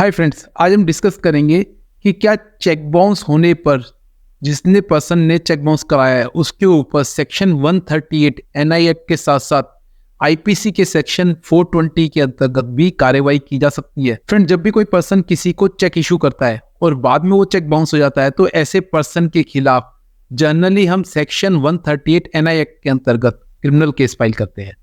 Hi friends, आज हम discuss करेंगे कि क्या चेक बाउंस होने पर जिसने पर्सन ने चेक बाउंस कराया है उसके ऊपर सेक्शन 138 एनआई एक्ट के साथ साथ आईपीसी के सेक्शन 420 के अंतर्गत भी कार्रवाई की जा सकती है। फ्रेंड, जब भी कोई पर्सन किसी को चेक इशू करता है और बाद में वो चेक बाउंस हो जाता है तो ऐसे पर्सन के खिलाफ जनरली हम सेक्शन 138 एनआई एक्ट के अंतर्गत क्रिमिनल केस फाइल करते हैं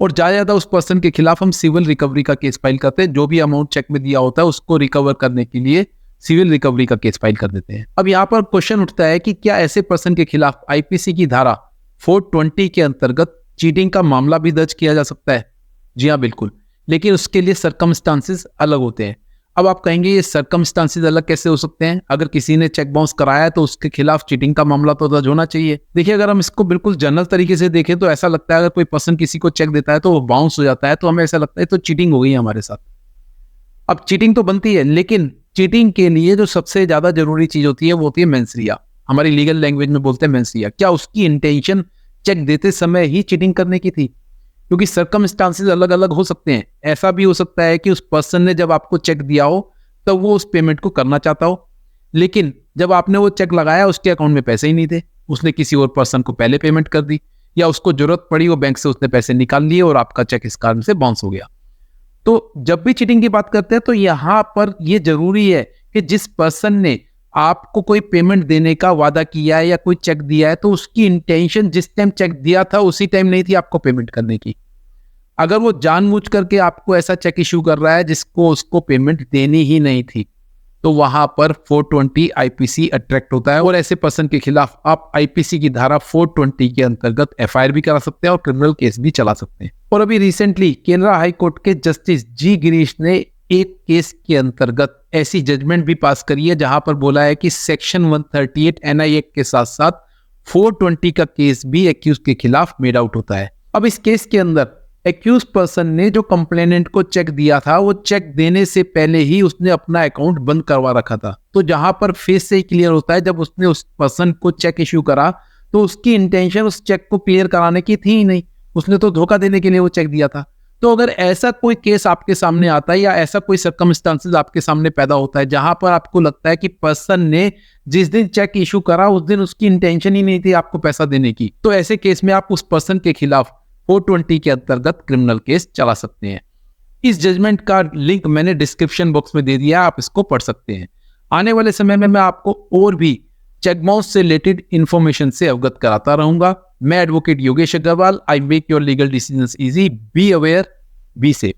और ज्यादा उस पर्सन के खिलाफ हम सिविल रिकवरी का केस फाइल करते हैं। जो भी अमाउंट चेक में दिया होता है उसको रिकवर करने के लिए सिविल रिकवरी का केस फाइल कर देते हैं। अब यहाँ पर क्वेश्चन उठता है कि क्या ऐसे पर्सन के खिलाफ आईपीसी की धारा 420 के अंतर्गत चीटिंग का मामला भी दर्ज किया जा सकता है? जी हाँ, बिल्कुल, लेकिन उसके लिए सर्कमस्टांसेस अलग होते हैं। अब आप कहेंगे ये सर्कमस्टांसेस अलग कैसे हो सकते हैं? अगर किसी ने चेक बाउंस कराया तो उसके खिलाफ चीटिंग का मामला तो दर्ज होना चाहिए। देखिए, अगर हम इसको बिल्कुल जनरल तरीके से देखें तो ऐसा लगता है अगर कोई पर्सन किसी को चेक देता है तो वो बाउंस हो जाता है तो हमें ऐसा लगता है तो चीटिंग हो गई है हमारे साथ। अब चीटिंग तो बनती है, लेकिन चीटिंग के लिए जो सबसे ज्यादा जरूरी चीज होती है वो होती है मेंस रिया। हमारी लीगल लैंग्वेज में बोलते हैं मेंस रिया। क्या उसकी इंटेंशन चेक देते समय ही चीटिंग करने की थी? क्योंकि सर्कमस्टांसेस अलग अलग हो सकते हैं। ऐसा भी हो सकता है कि उस पर्सन ने जब आपको चेक दिया हो तब वो उस पेमेंट को करना चाहता हो, लेकिन जब आपने वो चेक लगाया उसके अकाउंट में पैसे ही नहीं थे, उसने किसी और पर्सन को पहले पेमेंट कर दी, या उसको जरूरत पड़ी वो बैंक से उसने पैसे निकाल लिए और आपका चेक इस कारण से बाउंस हो गया। तो जब भी चीटिंग की बात करते हैं तो यहाँ पर ये जरूरी है कि जिस पर्सन ने आपको कोई पेमेंट देने का वादा किया है या कोई चेक दिया है तो उसकी इंटेंशन जिस टाइम चेक दिया था उसी टाइम नहीं थी आपको पेमेंट करने की। अगर वो जानबूझ करके आपको ऐसा चेक इशू कर रहा है जिसको उसको पेमेंट देनी ही नहीं थी तो वहां पर 420 आईपीसी अट्रैक्ट होता है और ऐसे पर्सन के खिलाफ आप आईपीसी की धारा 420 के अंतर्गत एफआईआर भी करा सकते हैं और क्रिमिनल केस भी चला सकते हैं। और अभी रिसेंटली केनरा हाई कोर्ट के जस्टिस जी गिरीश ने एक केस के अंतर्गत ऐसी जजमेंट भी पास करी है जहां पर बोला है कि सेक्शन 138 एनआई एक्ट के साथ साथ 420 का केस भी एक्यूज के खिलाफ मेड आउट होता है। अब इस केस के अंदर एक्यूज पर्सन ने जो कंप्लेनेंट को चेक दिया था वो चेक देने से पहले ही उसने अपना अकाउंट बंद करवा रखा था। तो जहां पर फेस से ही क्लियर होता है जब उसने उस पर्सन को चेक इश्यू करा तो उसकी इंटेंशन उस चेक को क्लियर कराने की थी ही नहीं, उसने तो धोखा देने के लिए वो चेक दिया था। तो अगर ऐसा कोई केस आपके सामने आता है या ऐसा कोई सर्कमस्टांसेस आपके सामने पैदा होता है जहां पर आपको लगता है कि पर्सन ने जिस दिन चेक इशू करा उस दिन उसकी इंटेंशन ही नहीं थी आपको पैसा देने की, तो ऐसे केस में आप उस पर्सन के खिलाफ 420 के अंतर्गत क्रिमिनल केस चला सकते हैं। इस जजमेंट का लिंक मैंने डिस्क्रिप्शन बॉक्स में दे दिया, आप इसको पढ़ सकते हैं। आने वाले समय में मैं आपको और भी चेक बाउंस से रिलेटेड इंफॉर्मेशन से अवगत कराता रहूंगा। मैं advocate Yogesh Agarwal. I make your legal decisions easy. Be aware, be safe.